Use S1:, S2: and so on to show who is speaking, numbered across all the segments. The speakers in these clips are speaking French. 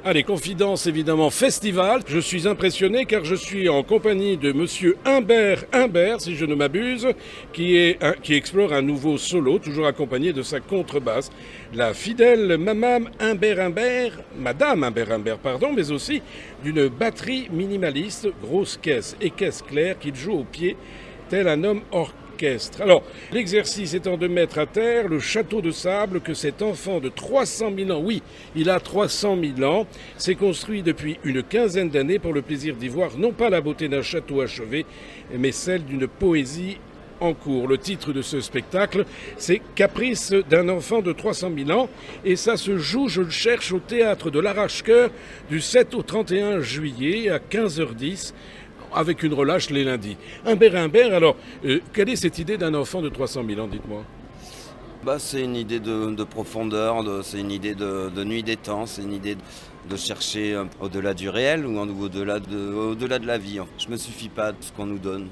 S1: Allez, confidence évidemment festival. Je suis impressionné car je suis en compagnie de monsieur Humbert, si je ne m'abuse, qui explore un nouveau solo, toujours accompagné de sa contrebasse. La fidèle Madame Humbert, pardon, mais aussi d'une batterie minimaliste, grosse caisse et caisse claire qu'il joue au pied, tel un homme orchestre. Alors, l'exercice étant de mettre à terre le château de sable que cet enfant de 300 000 ans, oui, il a 300 000 ans, s'est construit depuis une quinzaine d'années pour le plaisir d'y voir non pas la beauté d'un château achevé, mais celle d'une poésie en cours. Le titre de ce spectacle, c'est Caprice d'un enfant de 300 000 ans, et ça se joue, je le cherche, au théâtre de l'Arrache-Cœur du 7 au 31 juillet à 15h10. Avec une relâche les lundis. Humbert, alors, quelle est cette idée d'un enfant de 300 000 ans, dites-moi?
S2: C'est une idée de profondeur, c'est une idée de nuit des temps, c'est une idée de chercher au-delà du réel ou au-delà de la vie. Je me suffis pas de ce qu'on nous donne.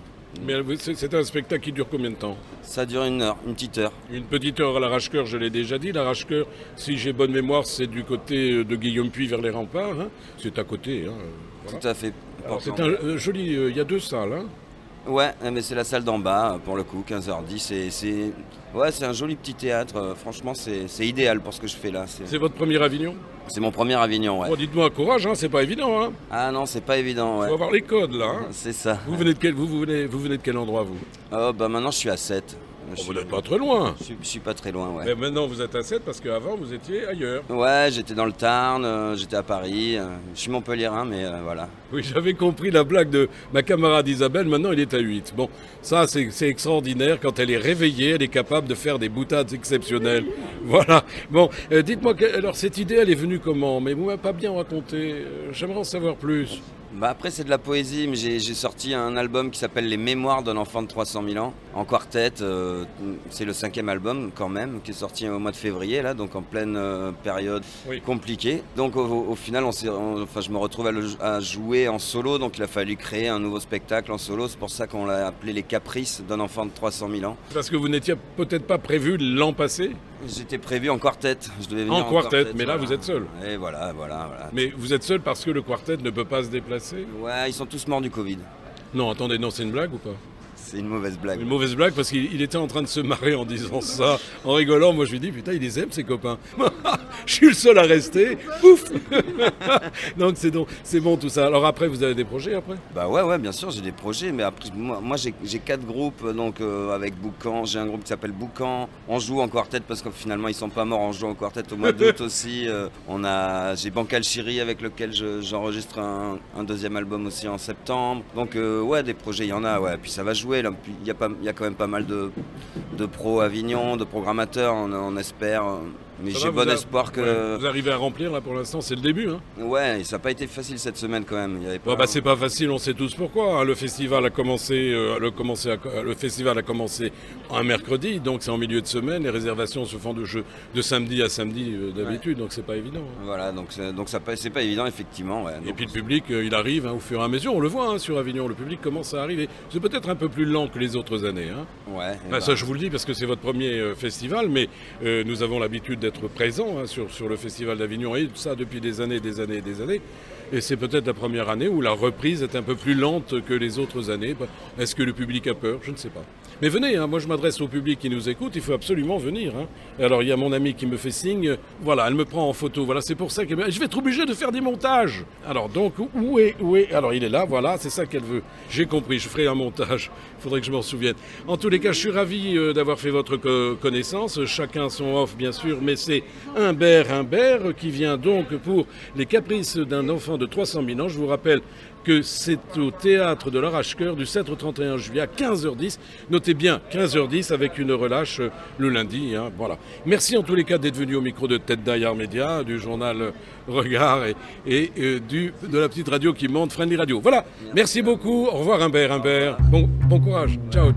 S1: Mais c'est un spectacle qui dure combien de temps?
S2: Ça dure une heure, une petite heure.
S1: Une petite heure à l'Arrache-Cœur, je l'ai déjà dit. L'Arrache-Cœur, si j'ai bonne mémoire, c'est du côté de Guillaume-Puy vers les remparts. Hein. C'est à côté. Hein. Voilà.
S2: Tout à fait.
S1: C'est un joli... Il y a deux salles. Hein.
S2: Ouais, mais c'est la salle d'en bas, pour le coup, 15h10. C'est un joli petit théâtre. Franchement, c'est idéal pour ce que je fais là.
S1: C'est votre premier Avignon?
S2: C'est mon premier Avignon, ouais.
S1: Bon, dites-moi, courage, hein, c'est pas évident. Hein.
S2: Ah non, c'est pas évident, ouais.
S1: Faut avoir les codes, là. Hein.
S2: C'est ça.
S1: Vous venez de quel endroit, vous?
S2: Maintenant, je suis à 7.
S1: Vous n'êtes pas très loin.
S2: Je suis pas très loin, ouais.
S1: Mais maintenant, vous êtes à 7 parce qu'avant, vous étiez ailleurs.
S2: Ouais, j'étais dans le Tarn, j'étais à Paris. Je suis montpelliérain, mais voilà.
S1: Oui, j'avais compris la blague de ma camarade Isabelle. Maintenant, il est à 8. Bon, ça, c'est extraordinaire. Quand elle est réveillée, elle est capable de faire des boutades exceptionnelles. Voilà. Bon, dites-moi, alors cette idée, elle est venue comment? Mais vous m'avez pas bien raconté. J'aimerais en savoir plus.
S2: Après, c'est de la poésie, mais j'ai sorti un album qui s'appelle Les Mémoires d'un enfant de 300 000 ans, en quartet. C'est le 5e album, quand même, qui est sorti au mois de février, là, donc en pleine période compliquée. Donc, au final, je me retrouve à jouer en solo, donc il a fallu créer un nouveau spectacle en solo. C'est pour ça qu'on l'a appelé Les Caprices d'un enfant de 300 000 ans.
S1: Parce que vous n'étiez peut-être pas prévu l'an passé?
S2: J'étais prévu en quartet. Je devais venir
S1: en quartet, mais
S2: voilà.
S1: Là, vous êtes seul.
S2: Et voilà.
S1: Mais vous êtes seul parce que le quartet ne peut pas se déplacer?
S2: Ouais, ils sont tous morts du Covid.
S1: Non, attendez, non, c'est une blague ou pas?
S2: C'est une mauvaise blague.
S1: Une mauvaise blague parce qu'il était en train de se marrer en disant ça, en rigolant. Moi, je lui dis, putain, il les aime, ses copains. Je suis le seul à rester. Pouf. Donc, c'est bon tout ça. Alors après, vous avez des projets après?
S2: Ouais, bien sûr, j'ai des projets. Mais après, moi j'ai 4 groupes. Donc, avec Boucan, j'ai un groupe qui s'appelle Boucan. On joue en quartet parce que finalement, ils sont pas morts. On joue en quartet au mois d'août aussi. J'ai Bancal Chiri avec lequel j'enregistre un deuxième album aussi en septembre. Donc, des projets, il y en a. Ouais. Puis ça va jouer. Il y a quand même pas mal de pros Avignon, de programmateurs, on espère. Mais j'ai bon espoir que...
S1: Ouais, vous arrivez à remplir là pour l'instant, c'est le début. Hein.
S2: Ouais, ça n'a pas été facile cette semaine quand même.
S1: C'est pas facile, on sait tous pourquoi. Hein. Le festival a commencé un mercredi, donc c'est en milieu de semaine. Les réservations se font de samedi à samedi d'habitude, donc c'est pas évident. Hein.
S2: Voilà, donc c'est pas évident effectivement. Ouais.
S1: Et puis le public, il arrive au fur et à mesure, on le voit hein, sur Avignon, le public commence à arriver. C'est peut-être un peu plus lent que les autres années. Hein.
S2: Ouais.
S1: Ça je vous le dis parce que c'est votre premier festival, mais nous avons l'habitude d'être présents hein, sur le festival d'Avignon et ça depuis des années. Et c'est peut-être la première année où la reprise est un peu plus lente que les autres années. Est-ce que le public a peur? Je ne sais pas. Mais venez, hein, moi je m'adresse au public qui nous écoute, il faut absolument venir. Hein. Alors il y a mon ami qui me fait signe, voilà, elle me prend en photo, voilà, c'est pour ça que je vais être obligé de faire des montages. Alors donc, où est alors il est là, voilà, c'est ça qu'elle veut. J'ai compris, je ferai un montage, il faudrait que je m'en souvienne. En tous les cas, je suis ravi d'avoir fait votre connaissance, chacun son off bien sûr, mais c'est Humbert qui vient donc pour les caprices d'un enfant de 300 000 ans, je vous rappelle que c'est au théâtre de l'Arrache-Cœur du 7 au 31 juillet à 15h10. Notez bien, 15h10 avec une relâche le lundi. Hein, voilà. Merci en tous les cas d'être venu au micro de Tête d'Ailleurs Média, du journal Regard et de la petite radio qui monte, Friendly Radio. Voilà, merci beaucoup. Au revoir Humbert. Bon courage. Ciao.